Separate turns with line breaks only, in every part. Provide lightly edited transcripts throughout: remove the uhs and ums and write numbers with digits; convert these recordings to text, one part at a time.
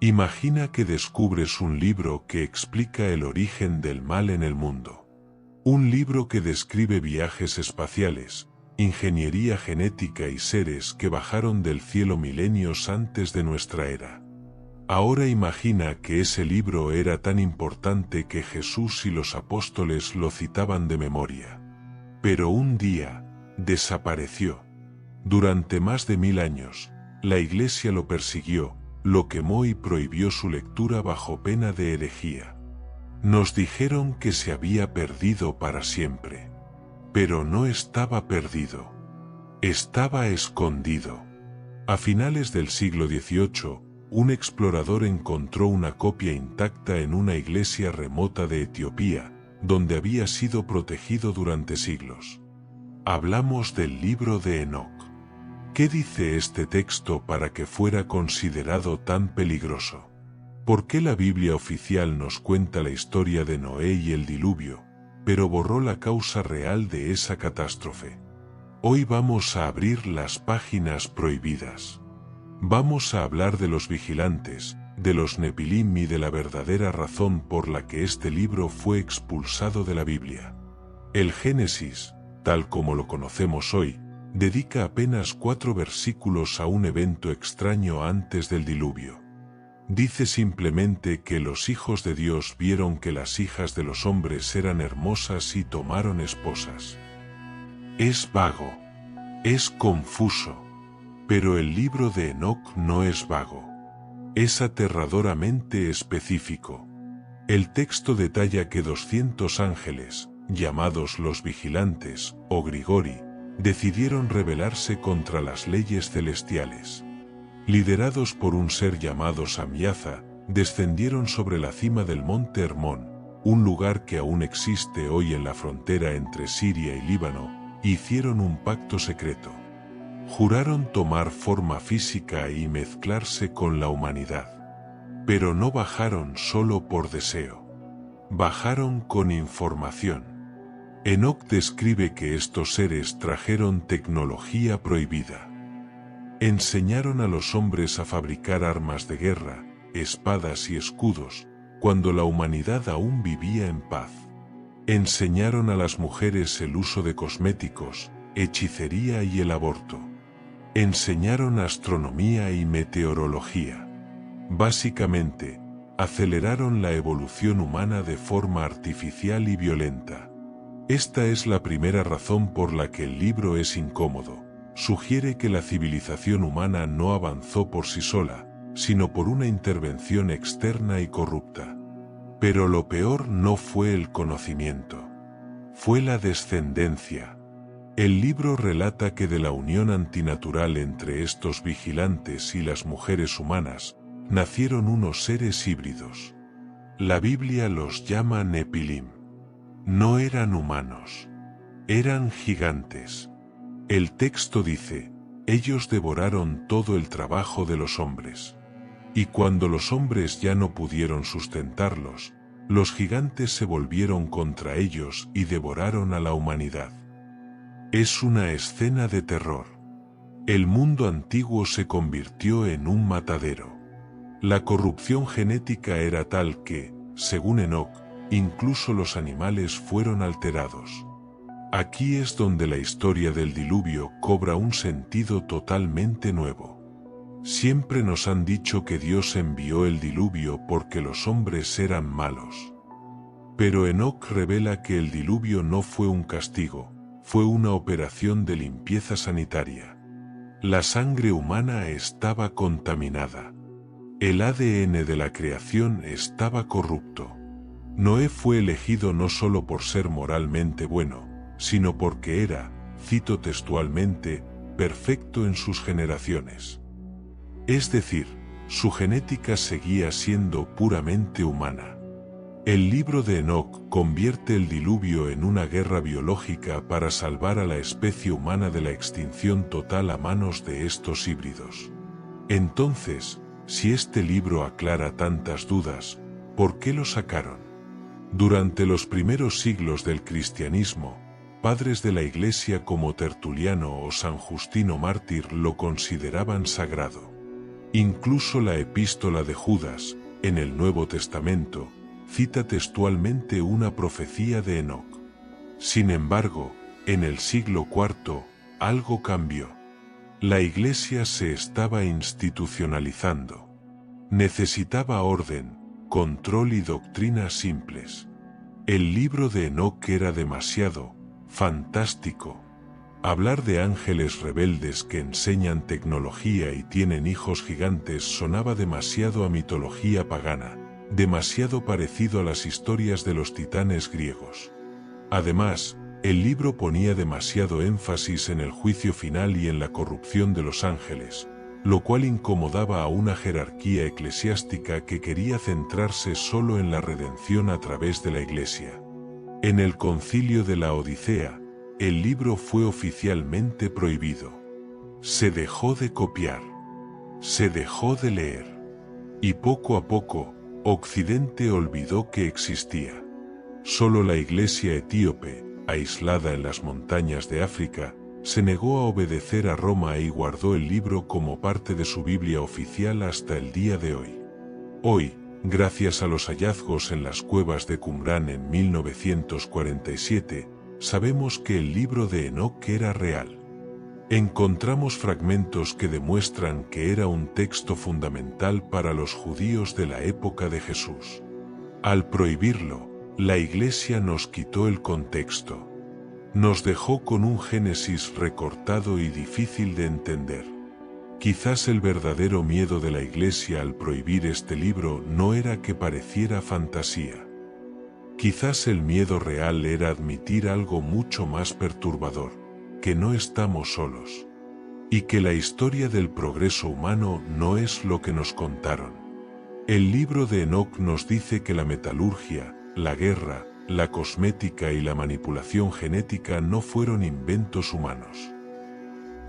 Imagina que descubres un libro que explica el origen del mal en el mundo. Un libro que describe viajes espaciales, ingeniería genética y seres que bajaron del cielo milenios antes de nuestra era. Ahora imagina que ese libro era tan importante que Jesús y los apóstoles lo citaban de memoria. Pero un día, desapareció. Durante más de 1000 años, la Iglesia lo persiguió, lo quemó y prohibió su lectura bajo pena de herejía. Nos dijeron que se había perdido para siempre. Pero no estaba perdido. Estaba escondido. A finales del siglo XVIII, un explorador encontró una copia intacta en una iglesia remota de Etiopía, donde había sido protegido durante siglos. Hablamos del libro de Enoc. ¿Qué dice este texto para que fuera considerado tan peligroso? ¿Por qué la Biblia oficial nos cuenta la historia de Noé y el diluvio, pero borró la causa real de esa catástrofe? Hoy vamos a abrir las páginas prohibidas. Vamos a hablar de los vigilantes, de los Nepilim y de la verdadera razón por la que este libro fue expulsado de la Biblia. El Génesis, tal como lo conocemos hoy, dedica apenas 4 versículos a un evento extraño antes del diluvio. Dice simplemente que los hijos de Dios vieron que las hijas de los hombres eran hermosas y tomaron esposas. Es vago. Es confuso. Pero el libro de Enoc no es vago. Es aterradoramente específico. El texto detalla que 200 ángeles, llamados los vigilantes, o Grigori, decidieron rebelarse contra las leyes celestiales. Liderados por un ser llamado Samyaza, descendieron sobre la cima del monte Hermón, un lugar que aún existe hoy en la frontera entre Siria y Líbano, e hicieron un pacto secreto. Juraron tomar forma física y mezclarse con la humanidad. Pero no bajaron solo por deseo. Bajaron con información. Enoc describe que estos seres trajeron tecnología prohibida. Enseñaron a los hombres a fabricar armas de guerra, espadas y escudos, cuando la humanidad aún vivía en paz. Enseñaron a las mujeres el uso de cosméticos, hechicería y el aborto. Enseñaron astronomía y meteorología. Básicamente, aceleraron la evolución humana de forma artificial y violenta. Esta es la primera razón por la que el libro es incómodo. Sugiere que la civilización humana no avanzó por sí sola, sino por una intervención externa y corrupta. Pero lo peor no fue el conocimiento. Fue la descendencia. El libro relata que de la unión antinatural entre estos vigilantes y las mujeres humanas, nacieron unos seres híbridos. La Biblia los llama Nepilim. No eran humanos. Eran gigantes. El texto dice, ellos devoraron todo el trabajo de los hombres. Y cuando los hombres ya no pudieron sustentarlos, los gigantes se volvieron contra ellos y devoraron a la humanidad. Es una escena de terror. El mundo antiguo se convirtió en un matadero. La corrupción genética era tal que, según Enoc, incluso los animales fueron alterados. Aquí es donde la historia del diluvio cobra un sentido totalmente nuevo. Siempre nos han dicho que Dios envió el diluvio porque los hombres eran malos. Pero Enoc revela que el diluvio no fue un castigo, fue una operación de limpieza sanitaria. La sangre humana estaba contaminada. El ADN de la creación estaba corrupto. Noé fue elegido no solo por ser moralmente bueno, sino porque era, cito textualmente, perfecto en sus generaciones. Es decir, su genética seguía siendo puramente humana. El libro de Enoc convierte el diluvio en una guerra biológica para salvar a la especie humana de la extinción total a manos de estos híbridos. Entonces, si este libro aclara tantas dudas, ¿por qué lo sacaron? Durante los primeros siglos del cristianismo, padres de la Iglesia como Tertuliano o San Justino Mártir lo consideraban sagrado. Incluso la epístola de Judas, en el Nuevo Testamento, cita textualmente una profecía de Enoc. Sin embargo, en el siglo IV, algo cambió. La Iglesia se estaba institucionalizando. Necesitaba orden, control y doctrinas simples. El libro de Enoc era demasiado fantástico. Hablar de ángeles rebeldes que enseñan tecnología y tienen hijos gigantes sonaba demasiado a mitología pagana, demasiado parecido a las historias de los titanes griegos. Además, el libro ponía demasiado énfasis en el juicio final y en la corrupción de los ángeles, lo cual incomodaba a una jerarquía eclesiástica que quería centrarse solo en la redención a través de la Iglesia. En el Concilio de la Odisea, el libro fue oficialmente prohibido. Se dejó de copiar. Se dejó de leer. Y poco a poco, Occidente olvidó que existía. Solo la Iglesia etíope, aislada en las montañas de África, se negó a obedecer a Roma y guardó el libro como parte de su Biblia oficial hasta el día de hoy. Hoy, gracias a los hallazgos en las cuevas de Qumrán en 1947, sabemos que el libro de Enoc era real. Encontramos fragmentos que demuestran que era un texto fundamental para los judíos de la época de Jesús. Al prohibirlo, la Iglesia nos quitó el contexto. Nos dejó con un Génesis recortado y difícil de entender. Quizás el verdadero miedo de la Iglesia al prohibir este libro no era que pareciera fantasía. Quizás el miedo real era admitir algo mucho más perturbador, que no estamos solos. Y que la historia del progreso humano no es lo que nos contaron. El libro de Enoc nos dice que la metalurgia, la guerra, la cosmética y la manipulación genética no fueron inventos humanos.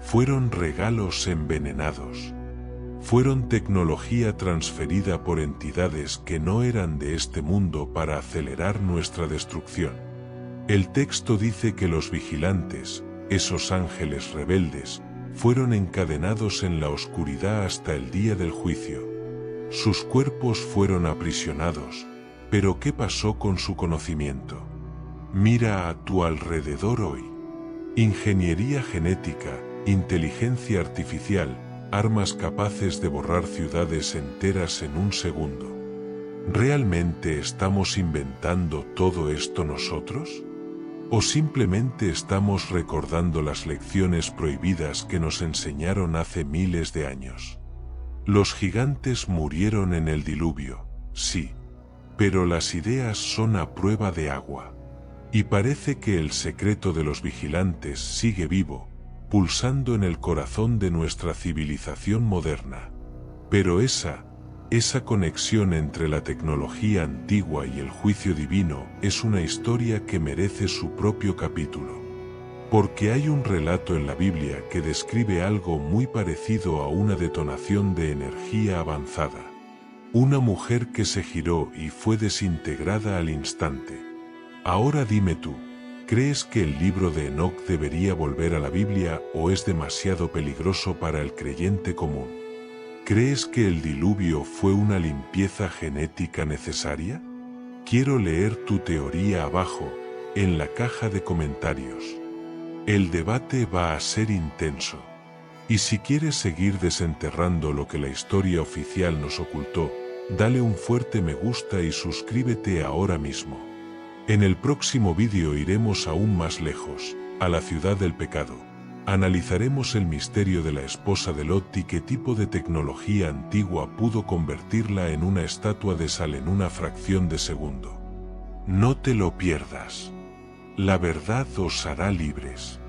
Fueron regalos envenenados. Fueron tecnología transferida por entidades que no eran de este mundo para acelerar nuestra destrucción. El texto dice que los vigilantes, esos ángeles rebeldes, fueron encadenados en la oscuridad hasta el día del juicio. Sus cuerpos fueron aprisionados, pero ¿qué pasó con su conocimiento? Mira a tu alrededor hoy. Ingeniería genética, inteligencia artificial, armas capaces de borrar ciudades enteras en un segundo. ¿Realmente estamos inventando todo esto nosotros? ¿O simplemente estamos recordando las lecciones prohibidas que nos enseñaron hace miles de años? Los gigantes murieron en el diluvio, sí, pero las ideas son a prueba de agua. Y parece que el secreto de los vigilantes sigue vivo, pulsando en el corazón de nuestra civilización moderna. Pero esa conexión entre la tecnología antigua y el juicio divino es una historia que merece su propio capítulo. Porque hay un relato en la Biblia que describe algo muy parecido a una detonación de energía avanzada. Una mujer que se giró y fue desintegrada al instante. Ahora dime tú, ¿crees que el libro de Enoc debería volver a la Biblia o es demasiado peligroso para el creyente común? ¿Crees que el diluvio fue una limpieza genética necesaria? Quiero leer tu teoría abajo, en la caja de comentarios. El debate va a ser intenso. Y si quieres seguir desenterrando lo que la historia oficial nos ocultó, dale un fuerte me gusta y suscríbete ahora mismo. En el próximo vídeo iremos aún más lejos, a la ciudad del pecado. Analizaremos el misterio de la esposa de Lot y qué tipo de tecnología antigua pudo convertirla en una estatua de sal en una fracción de segundo. No te lo pierdas. La verdad os hará libres.